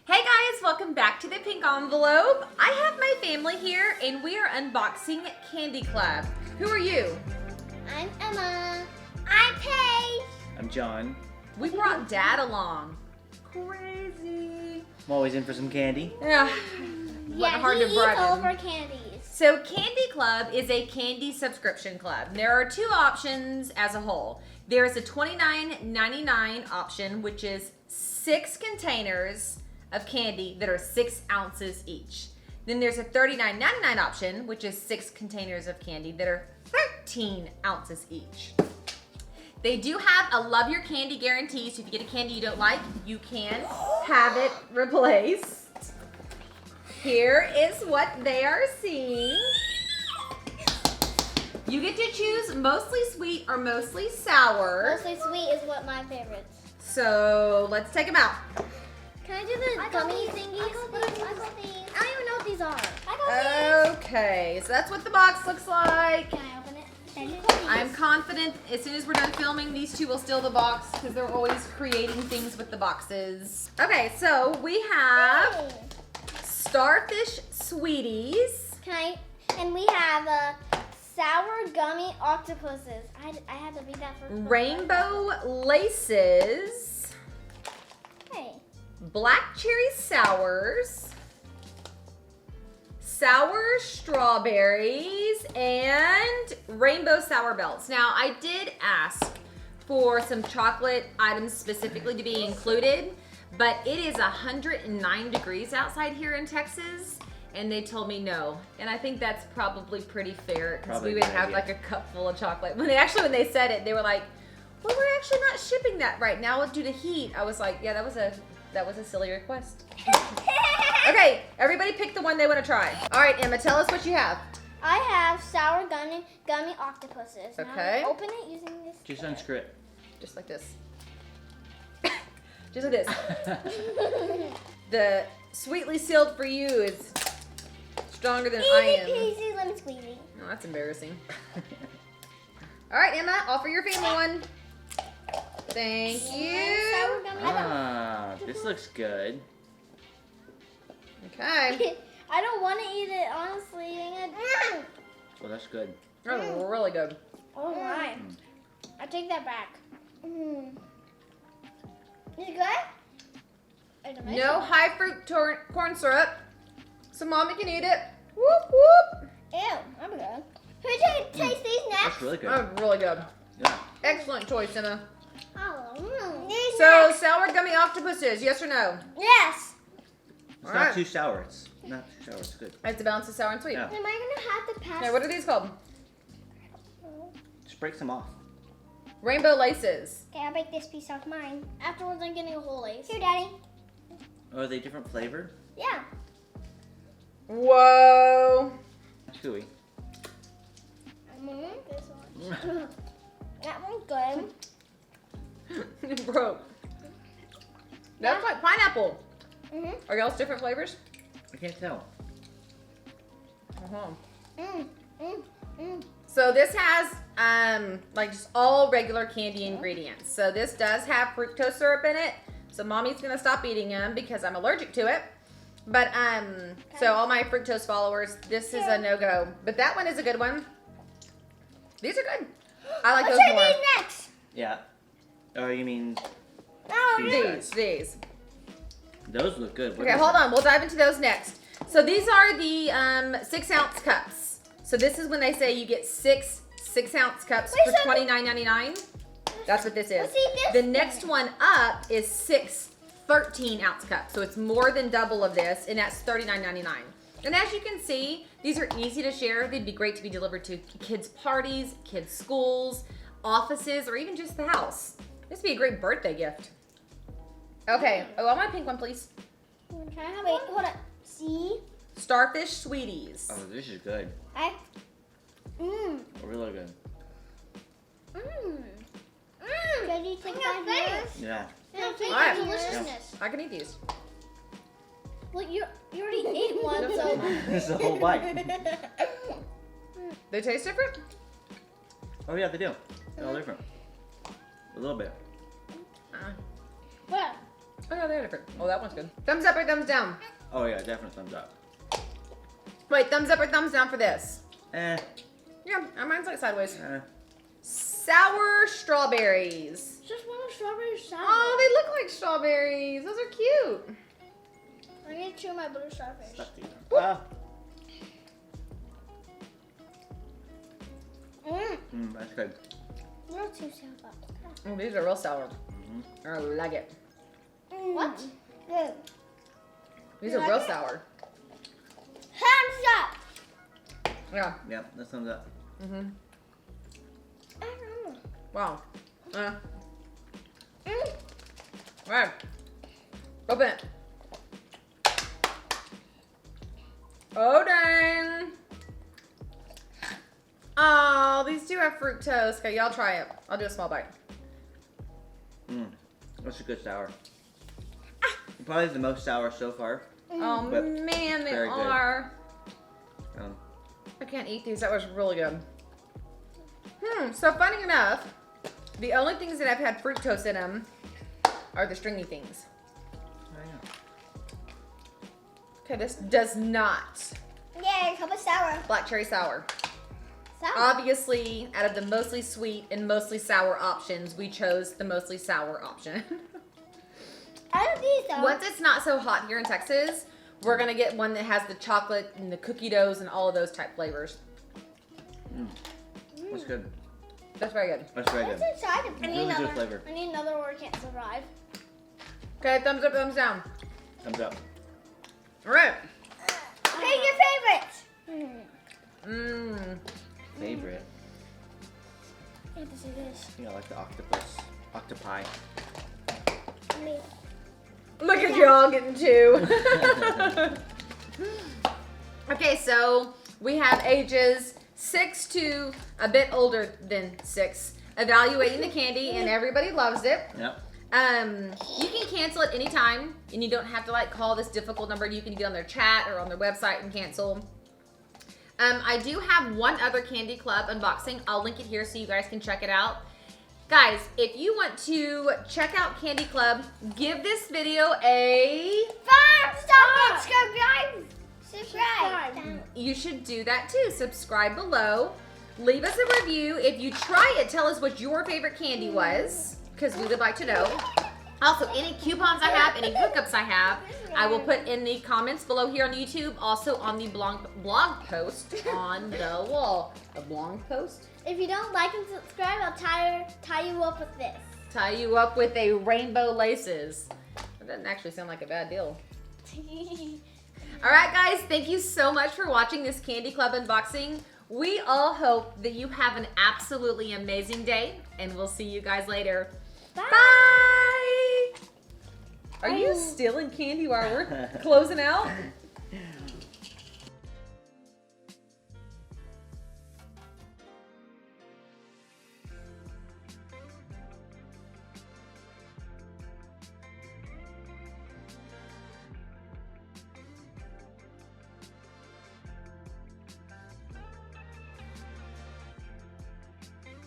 Hey guys, welcome back to the Pink Envelope. I have my family here and we are unboxing Candy Club. Who are you? I'm Emma. I'm Paige. I'm John. We brought Dad along. Crazy. I'm always in for some candy. Yeah, hard to he bribe eats him. all of our candies. So Candy Club is a candy subscription club. There are two options as a whole. There's a $29.99 option, which is 6 containers of candy that are 6 ounces each. Then there's a $39.99 option, which is 6 containers of candy that are 13 ounces each. They do have a love your candy guarantee, so if you get a candy you don't like, you can have it replaced. Here is what they are seeing. You get to choose mostly sweet or mostly sour. Mostly sweet is what my favorites. So let's take them out. Can I do the gummy thingies? I got these. I don't even know what these are. I got Okay, so that's what the box looks like. these. Can I open it? I'm confident as soon as we're done filming, these two will steal the box because they're always creating things with the boxes. Okay, so we have Starfish Sweeties. And we have sour gummy octopuses. I had to read that first. Rainbow Laces. Hey. Black Cherry Sours. Sour Strawberries. And Rainbow Sour Belts. Now, I did ask for some chocolate items specifically to be included, but it is 109 degrees outside here in Texas. And they told me no. And I think that's probably pretty fair because we would have like a cup full of chocolate. When they said it, they were like, well, we're actually not shipping that right now due to heat. I was like, yeah, that was a silly request. Okay, everybody pick the one they want to try. All right, Emma, tell us what you have. I have sour gummy octopuses. Okay. Now open it using this. Just unscrew it. Just like this. Just like this. The sweetly sealed for you is stronger than I am. Easy peasy lemon squeezy. Oh, that's embarrassing. All right, Emma, offer your family one. Thank Sour you. gummy. This looks good. Okay. I don't want to eat it, honestly. Well, that's good. That's really good. Oh my. I take that back. Is it good? It's amazing. No high fruit corn syrup, so mommy can eat it. Whoop whoop. Ew, I'm good. Who should taste these next? That's really good. That's really good. Yeah. Excellent choice, Emma. These So next. sour gummy octopuses, yes or no? Yes. It's Alright. not too sour. It's not too sour. It's good. It's a balance of sour and sweet. Yeah. Am I gonna have to pass? Okay, what are these called? Just break some off. Rainbow laces. Okay, I'll break this piece off mine. Afterwards, I'm getting a whole lace. Here, Daddy. Oh, are they different flavor? Yeah. Whoa. Chewy. I'm gonna make this one. That one's good. It broke. That's like pineapple. Mhm. Are y'all's different flavors? I can't tell. So this has like just all regular candy ingredients. So this does have fructose syrup in it. So mommy's gonna stop eating them because I'm allergic to it. But so all my fructose followers, this is a no-go. But that one is a good one. These are good. I like Let's those try more. these next. Yeah. Oh, you mean Oh, These no. guys. These. those look good. What Okay, is hold it? on. We'll dive into those next. So these are the 6-ounce cups. So this is when they say you get 6 6-ounce cups Wait, for so- $29.99. That's what this is. Let's see this The next one up is 6 13-ounce cups. So it's more than double of this, and that's $39.99. And as you can see, these are easy to share. They'd be great to be delivered to kids' parties, kids' schools, offices, or even just the house. This would be a great birthday gift. Okay. Oh, I want a pink one, please. Can I have Wait, hold on. See? Starfish Sweeties. Oh, this is good. Mmm. Really good. Can you take that yours? Yeah. No, take All right. the deliciousness. I can eat these. Well, you already ate one, so. This is a whole bite. They taste different? Oh yeah, they do. They're all different. A little bit. Uh, What? Oh yeah, they're different. Oh, that one's good. Thumbs up or thumbs down? Oh yeah, definitely thumbs up. Wait, thumbs up or thumbs down for this? Eh. Yeah, mine's like sideways. Sour strawberries. Just one strawberry sour. Oh, they look like strawberries. Those are cute. I need to chew my blue strawberries. Stuck to you. Ah. That's good. Not too sour. Oh, these are real sour. Mm-hmm. I like it. What? Good. These You are like real it? sour. Hands up. Yeah. Yeah, that's thumbs up. Mhm. I don't know. Wow. Right. Open it. Oh dang. Oh, these do have fructose. Okay, y'all try it. I'll do a small bite. That's a good sour. Probably the most sour so far. Oh But man, they very good. are. Um, I can't eat these. That was really good. So funny enough, the only things that have had fructose in them are the stringy things. oh, yeah. Okay, this does not. Yay, cup of sour. Black cherry sour. Sour. Obviously, out of the mostly sweet and mostly sour options, we chose the mostly sour option. I don't think so. Once it's not so hot here in Texas, we're gonna get one that has the chocolate and the cookie doughs and all of those type flavors. That's good. That's very good. That's very That's good. exciting. I need Really good another. flavor. I need another or I can't survive. Okay, thumbs up, thumbs down. Thumbs up. All right. Pick your favorite. Mmm. Favorite. I have to see this. I think I like the octopus. Octopi. Me. Look at y'all getting two. Okay, so we have ages 6 to a bit older than 6 evaluating the candy, and everybody loves it. Yep. You can cancel at any time, and you don't have to like call this difficult number. You can get on their chat or on their website and cancel. I do have one other Candy Club unboxing. I'll link it here so you guys can check it out. Guys, if you want to check out Candy Club, give this video a 5-star. Subscribe. You should do that too. Subscribe below. Leave us a review. If you try it, tell us what your favorite candy was, because we would like to know. Also, any coupons I have, any hookups I have, I will put in the comments below here on YouTube. Also on the blog post on the wall. A blog post? If you don't like and subscribe, I'll tie you up with this. Tie you up with a rainbow laces. That doesn't actually sound like a bad deal. All right, guys, thank you so much for watching this Candy Club unboxing. We all hope that you have an absolutely amazing day, and we'll see you guys later. Bye! Are you still in candy while we're closing out?